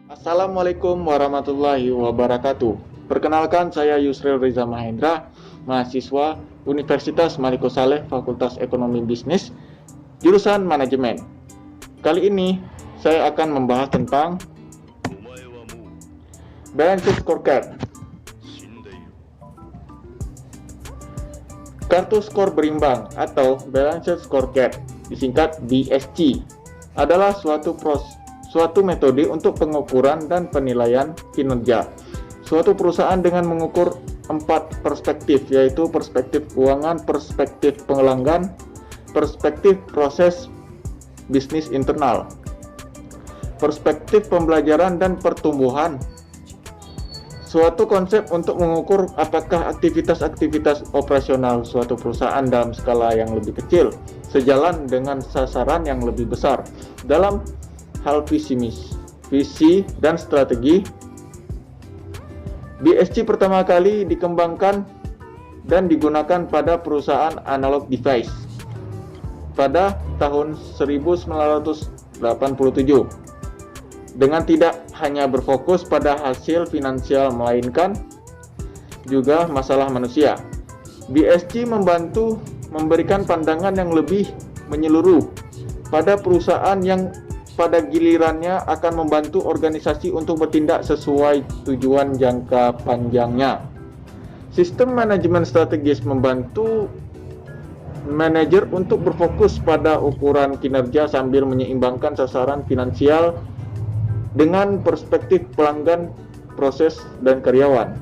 Assalamualaikum warahmatullahi wabarakatuh. Perkenalkan, saya Yusril Riza Mahendra, mahasiswa Universitas Maliko Saleh, Fakultas Ekonomi Bisnis, jurusan Manajemen. Kali ini saya akan membahas tentang Balance Scorecard. Kartu skor berimbang atau Balance Scorecard, disingkat BSC, adalah suatu metode untuk pengukuran dan penilaian kinerja suatu perusahaan dengan mengukur 4 perspektif, yaitu perspektif keuangan, perspektif pelanggan, perspektif proses bisnis internal, perspektif pembelajaran dan pertumbuhan. Suatu konsep untuk mengukur apakah aktivitas-aktivitas operasional suatu perusahaan dalam skala yang lebih kecil sejalan dengan sasaran yang lebih besar dalam hal visi dan strategi. BSC pertama kali dikembangkan dan digunakan pada perusahaan analog device pada tahun 1987 dengan tidak hanya berfokus pada hasil finansial melainkan juga masalah manusia. BSC membantu memberikan pandangan yang lebih menyeluruh pada perusahaan yang pada gilirannya akan membantu organisasi untuk bertindak sesuai tujuan jangka panjangnya. Sistem manajemen strategis membantu manajer untuk berfokus pada ukuran kinerja sambil menyeimbangkan sasaran finansial dengan perspektif pelanggan, proses, dan karyawan.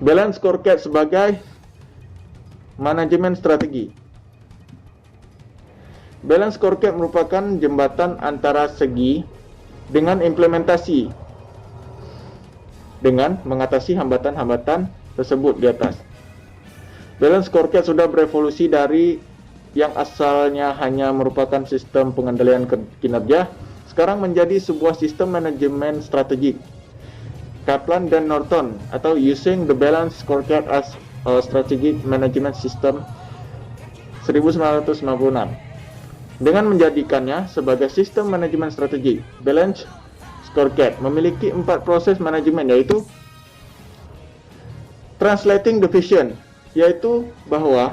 Balance Scorecard sebagai manajemen strategi. Balance Scorecard merupakan jembatan antara segi dengan implementasi dengan mengatasi hambatan-hambatan tersebut di atas. Balance Scorecard sudah berevolusi dari yang asalnya hanya merupakan sistem pengendalian kinerja, sekarang menjadi sebuah sistem manajemen strategik. Kaplan dan Norton atau Using the Balance Scorecard as a Strategic Management System 1996. Dengan menjadikannya sebagai sistem manajemen strategi, Balance Scorecard memiliki 4 proses manajemen, yaitu Translating the Vision, yaitu bahwa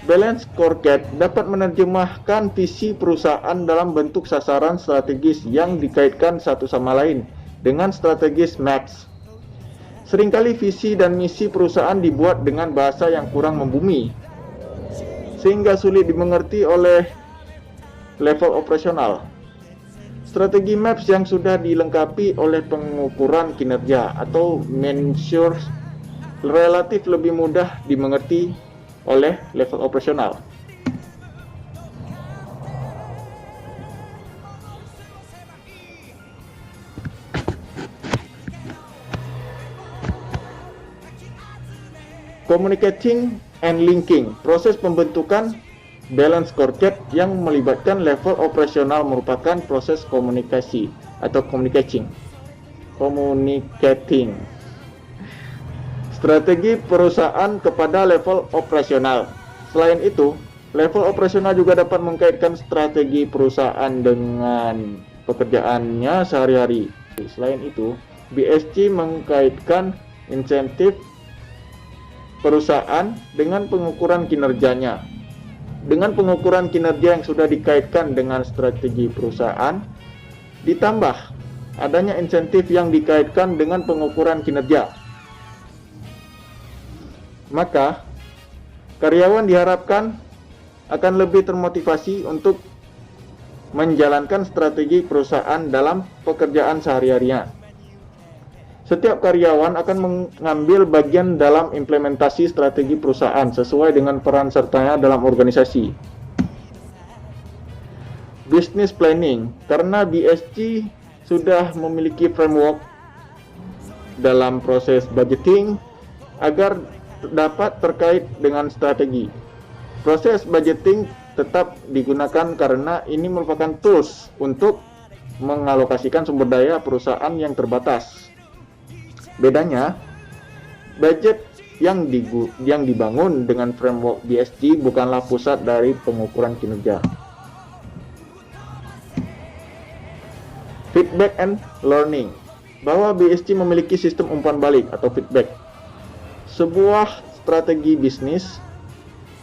Balance Scorecard dapat menerjemahkan visi perusahaan dalam bentuk sasaran strategis yang dikaitkan satu sama lain dengan strategis maps. Seringkali visi dan misi perusahaan dibuat dengan bahasa yang kurang membumi, sehingga sulit dimengerti oleh level operasional. Strategi maps yang sudah dilengkapi oleh pengukuran kinerja atau measures relatif lebih mudah dimengerti oleh level operasional. Communicating and linking, proses pembentukan Balance Scorecard yang melibatkan level operasional merupakan proses komunikasi atau communicating strategi perusahaan kepada level operasional. Selain itu, level operasional juga dapat mengkaitkan strategi perusahaan dengan pekerjaannya sehari-hari. Selain itu, BSC mengkaitkan insentif perusahaan dengan pengukuran kinerjanya. Dengan pengukuran kinerja yang sudah dikaitkan dengan strategi perusahaan, ditambah adanya insentif yang dikaitkan dengan pengukuran kinerja, maka karyawan diharapkan akan lebih termotivasi untuk menjalankan strategi perusahaan dalam pekerjaan sehari-harinya. Setiap karyawan akan mengambil bagian dalam implementasi strategi perusahaan sesuai dengan peran sertanya dalam organisasi. Business planning, karena BSC sudah memiliki framework dalam proses budgeting agar dapat terkait dengan strategi. Proses budgeting tetap digunakan karena ini merupakan tools untuk mengalokasikan sumber daya perusahaan yang terbatas. Bedanya, budget yang dibangun dengan framework BSC bukanlah pusat dari pengukuran kinerja. Feedback and learning, bahwa BSC memiliki sistem umpan balik atau feedback. Sebuah strategi bisnis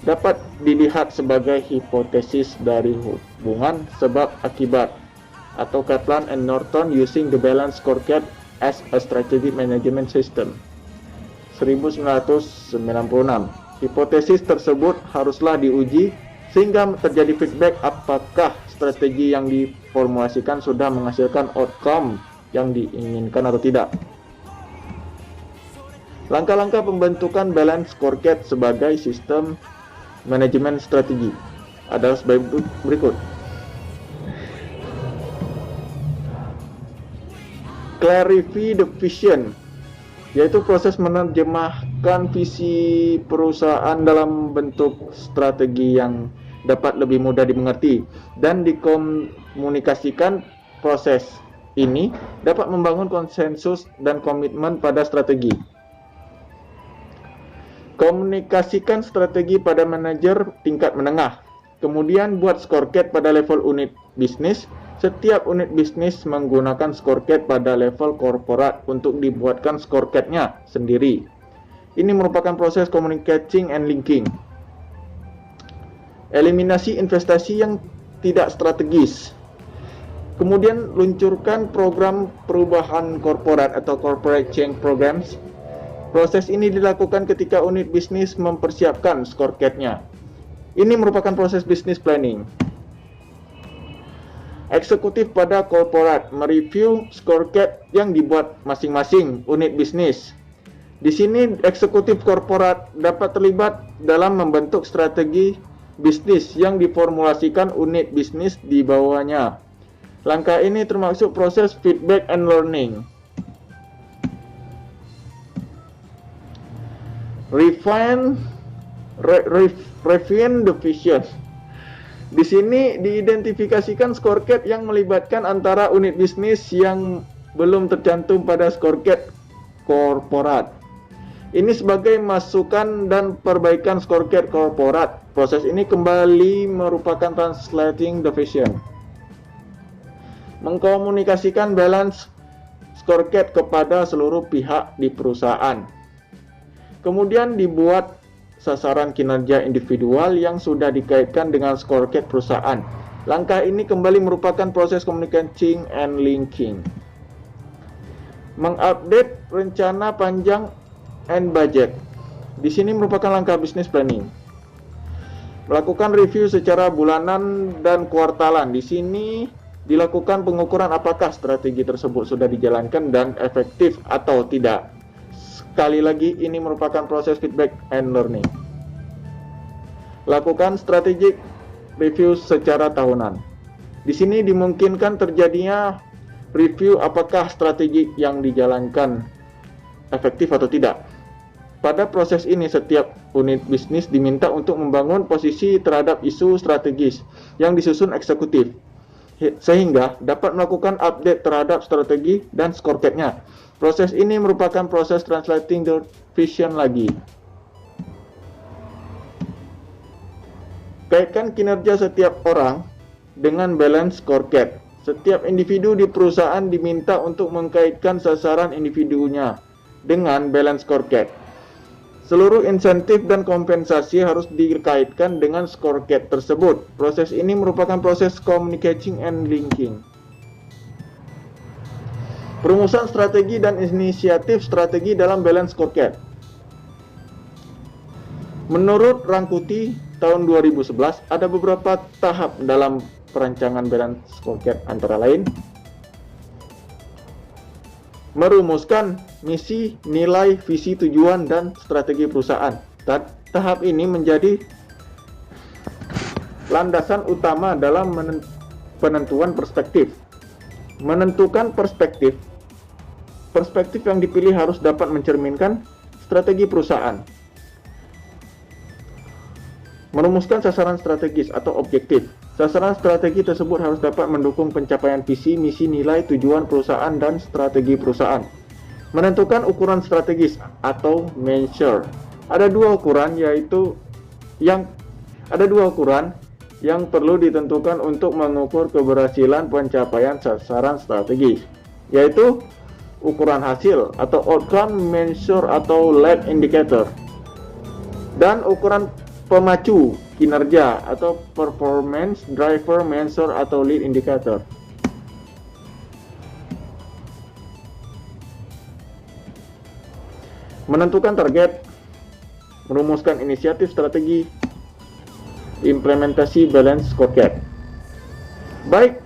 dapat dilihat sebagai hipotesis dari hubungan sebab akibat atau Kaplan and Norton using the balance scorecard as a strategic management system. 1996. Hipotesis tersebut haruslah diuji sehingga terjadi feedback apakah strategi yang diformulasikan sudah menghasilkan outcome yang diinginkan atau tidak. Langkah-langkah pembentukan balance scorecard sebagai sistem manajemen strategi adalah sebagai berikut. Clarify the vision, yaitu proses menerjemahkan visi perusahaan dalam bentuk strategi yang dapat lebih mudah dimengerti dan dikomunikasikan. Proses ini dapat membangun konsensus dan komitmen pada strategi. Komunikasikan strategi pada manajer tingkat menengah. Kemudian buat scorecard pada level unit bisnis. Setiap unit bisnis menggunakan scorecard pada level korporat untuk dibuatkan scorecardnya sendiri. Ini merupakan proses communicating and linking. Eliminasi investasi yang tidak strategis. Kemudian luncurkan program perubahan korporat atau corporate change programs. Proses ini dilakukan ketika unit bisnis mempersiapkan scorecard-nya. Ini merupakan proses business planning. Eksekutif pada korporat mereview scorecard yang dibuat masing-masing unit bisnis. Di sini eksekutif korporat dapat terlibat dalam membentuk strategi bisnis yang diformulasikan unit bisnis di bawahnya. Langkah ini termasuk proses feedback and learning. Refine the vision. Di sini diidentifikasikan scorecard yang melibatkan antara unit bisnis yang belum tercantum pada scorecard korporat. Ini sebagai masukan dan perbaikan scorecard korporat. Proses ini kembali merupakan translating the vision. Mengkomunikasikan balance scorecard kepada seluruh pihak di perusahaan. Kemudian dibuat sasaran kinerja individual yang sudah dikaitkan dengan scorecard perusahaan. Langkah ini kembali merupakan proses communicating and linking. Mengupdate rencana panjang and budget. Di sini merupakan langkah business planning. Melakukan review secara bulanan dan kuartalan. Di sini dilakukan pengukuran apakah strategi tersebut sudah dijalankan dan efektif atau tidak. Sekali lagi, ini merupakan proses feedback and learning. Lakukan strategic review secara tahunan. Di sini dimungkinkan terjadinya review apakah strategi yang dijalankan efektif atau tidak. Pada proses ini, setiap unit bisnis diminta untuk membangun posisi terhadap isu strategis yang disusun eksekutif, sehingga dapat melakukan update terhadap strategi dan scorecard-nya. Proses ini merupakan proses translating the vision lagi. Kaitkan kinerja setiap orang dengan balance scorecard. Setiap individu di perusahaan diminta untuk mengkaitkan sasaran individunya dengan balance scorecard. Seluruh insentif dan kompensasi harus dikaitkan dengan scorecard tersebut. Proses ini merupakan proses communicating and linking. Perumusan strategi dan inisiatif strategi dalam balance scorecard. Menurut Rangkuti tahun 2011, ada beberapa tahap dalam perancangan balance scorecard, antara lain merumuskan misi, nilai, visi, tujuan, dan strategi perusahaan. Tahap ini menjadi landasan utama dalam penentuan perspektif. Menentukan perspektif yang dipilih harus dapat mencerminkan strategi perusahaan. Merumuskan sasaran strategis atau objektif. Sasaran strategi tersebut harus dapat mendukung pencapaian visi, misi, nilai, tujuan perusahaan, dan strategi perusahaan. Menentukan ukuran strategis atau measure. Ada dua ukuran yang perlu ditentukan untuk mengukur keberhasilan pencapaian sasaran strategis, yaitu ukuran hasil atau outcome measure atau lead indicator, dan ukuran pemacu kinerja atau performance driver measure atau lead indicator. Menentukan target, merumuskan inisiatif strategi, implementasi balance scorecard. Baik,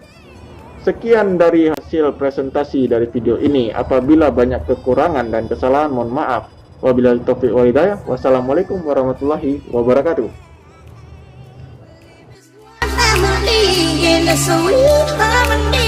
sekian dari hasil presentasi dari video ini. Apabila banyak kekurangan dan kesalahan, mohon maaf. Wabillahi taufiq wal hidayah. Wassalamualaikum warahmatullahi wabarakatuh. Family in a sweet harmony.